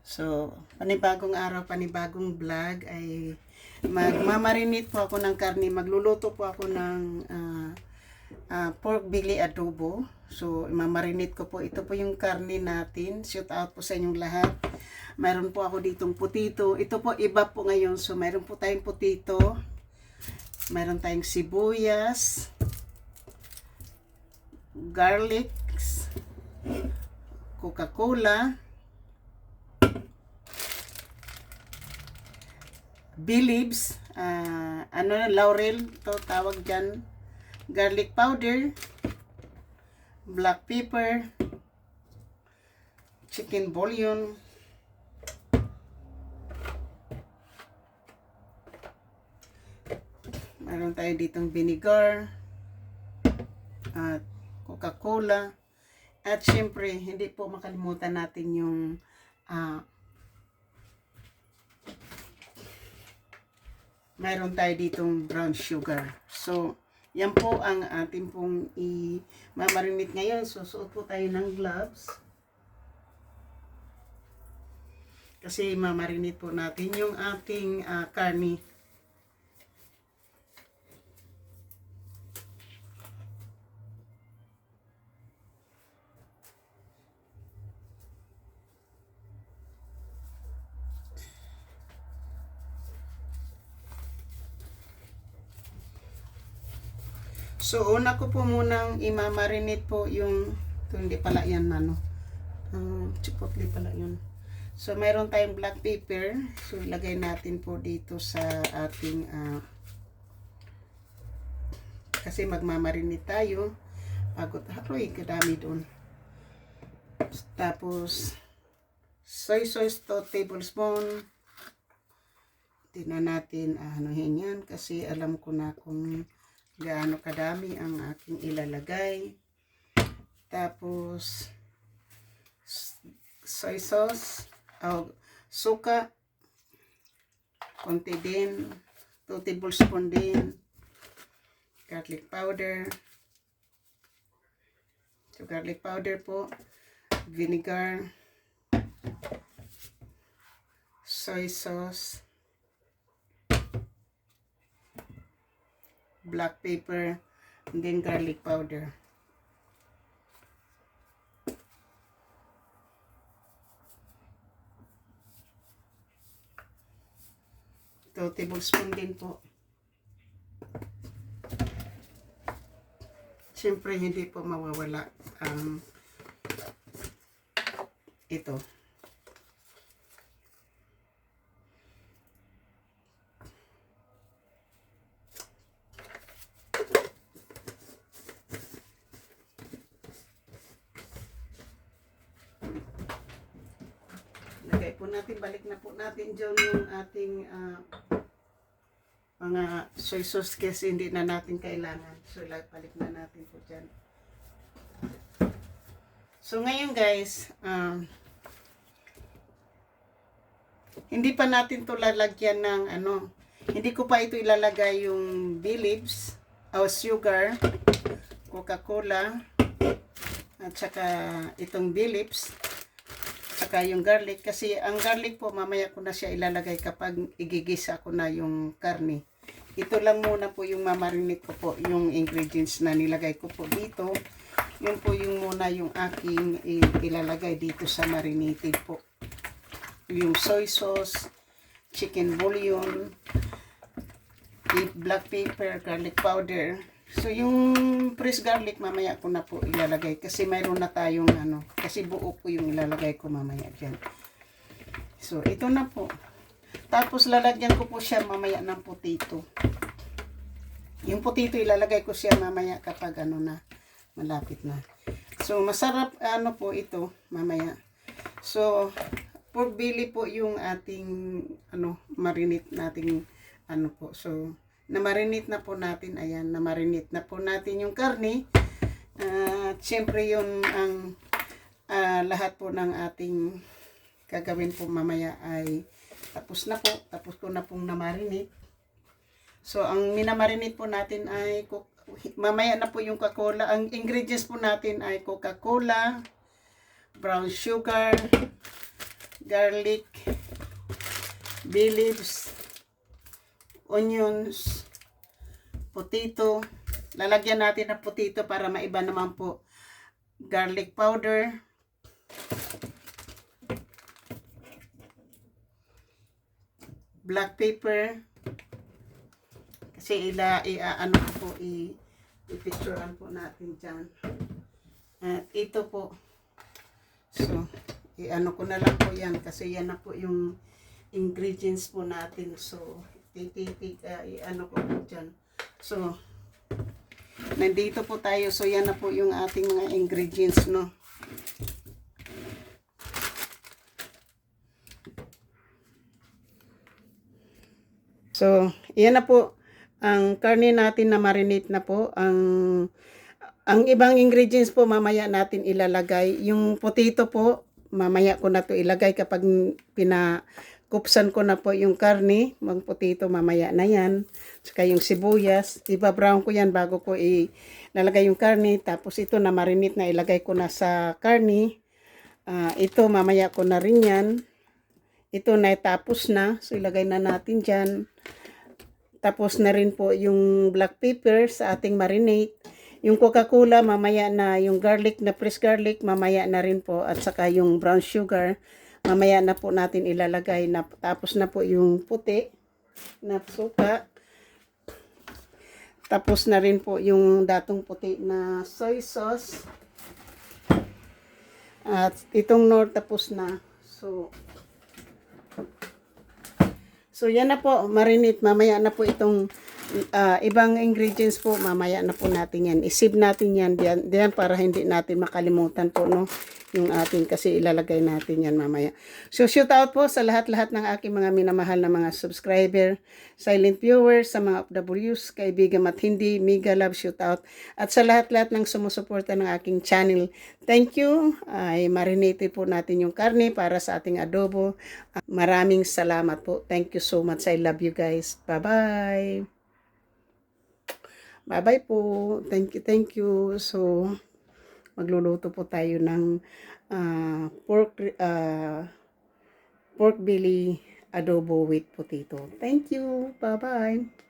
So, panibagong araw, panibagong vlog ay magmamarinate po ako ng karne. Magluluto po ako ng pork belly adobo. So, mamarinate ko po. Ito po yung karne natin. Shout out po sa inyong lahat. Mayroon po ako ditong putito. Ito po iba po ngayon. So, mayroon po tayong putito. Mayroon tayong sibuyas, garlic, Coca-Cola, bay leaves, laurel, to tawag dyan, garlic powder, black pepper, chicken bouillon, meron tayo ditong vinegar, at Coca-Cola, at syempre, hindi po makalimutan natin yung mayroon tayo ditong brown sugar. So, yan po ang ating pong i-mamarinate ngayon. So, suot po tayo ng gloves. Kasi mamarinate po natin yung ating karne. So, una ko po munang imamarinate po yung, ito hindi pala yan, chipotle pala yun. So, mayroon tayong black pepper. So, ilagay natin po dito sa ating, kasi magmamarinate tayo. Pagod, haroy, kadami doon. Tapos, soy sauce 2 tablespoon. Hindi na natin anuhin yan kasi alam ko na kung gaano kadami ang aking ilalagay. Tapos soy sauce, suka konti din, 2 tablespoon din, garlic powder, so garlic powder po, vinegar, soy sauce, black pepper, and then garlic powder. Ito, tablespoon din po. Siyempre, hindi po mawawala ang ito. Lagay po natin, balik na po natin dyan yung ating mga soy sauce kasi hindi na natin kailangan. So, balik na natin po dyan. So, ngayon guys, hindi pa natin to lalagyan ng hindi ko pa ito ilalagay yung bay leaves, sugar, Coca-Cola, at saka itong bay leaves, saka yung garlic, kasi ang garlic po mamaya ko na siya ilalagay kapag igigisa ko na yung karne. Ito lang muna po yung mamarinate ko po, yung ingredients na nilagay ko po dito. Yun po yung muna yung aking ilalagay dito sa marinated po. Yung soy sauce, chicken bouillon, black pepper, garlic powder. So, yung fresh garlic, mamaya ko na po ilalagay. Kasi mayroon na tayong kasi buo po yung ilalagay ko mamaya dyan. So, ito na po. Tapos, lalagyan ko po siya mamaya ng putito. Yung putito, ilalagay ko siya mamaya kapag na, malapit na. So, masarap po ito mamaya. So, pork belly po yung ating, marinate nating, po. So, na-marinate na po natin, ayan, na-marinate na po natin yung karne. Siyempre yun ang lahat po ng ating gagawin po mamaya ay tapos na po. Tapos ko na pong na-marinate. So, ang minamarinate po natin ay mamaya na po yung Coca-Cola. Ang ingredients po natin ay Coca-Cola, brown sugar, garlic, bay leaves, onions, potato. Lalagyan natin ng potato para maiba naman po. Garlic powder, black pepper, kasi ano po, i-picturean po natin dyan. At ito po, so, i-ano ko na lang po yan, kasi yan na po yung ingredients po natin. So, i-ano ko po dyan. So, nandito po tayo. So, yan na po yung ating mga ingredients, no? So, yan na po ang karne natin na marinate na po. Ang ibang ingredients po mamaya natin ilalagay. Yung potato po, mamaya ko na to ilagay kapag pinakupsan ko na po yung karne. Mag potato mamaya na yan. Saka yung sibuyas, iba-brown ko yan bago ko ilalagay yung karne. Tapos ito na marinate na ilagay ko na sa karne. Ito mamaya ko na rin yan. Ito na tapos na. So ilagay na natin dyan. Tapos na rin po yung black pepper sa ating marinate. Yung Coca-Cola, mamaya na. Yung garlic na fresh garlic, mamaya na rin po. At saka yung brown sugar, mamaya na po natin ilalagay. Tapos na po yung puti na suka. Tapos na rin po yung datong puti na soy sauce. At itong Knorr tapos na. So yan na po, marinate. Mamaya na po itong ibang ingredients po, mamaya na po natin yan. I-save natin yan diyan para hindi natin makalimutan po, no? Yung atin kasi ilalagay natin yan mamaya. So shout out po sa lahat-lahat ng aking mga minamahal na mga subscriber, silent viewers, sa mga OFWs, kaibigan at hindi, mega love shout out. At sa lahat-lahat ng sumusuporta ng aking channel, thank you. Ay marinate po natin yung karne para sa ating adobo. Maraming salamat po. Thank you so much. I love you guys. Bye-bye. Bye-bye po. Thank you. So, magluluto po tayo ng pork belly adobo with potato. Thank you. Bye-bye.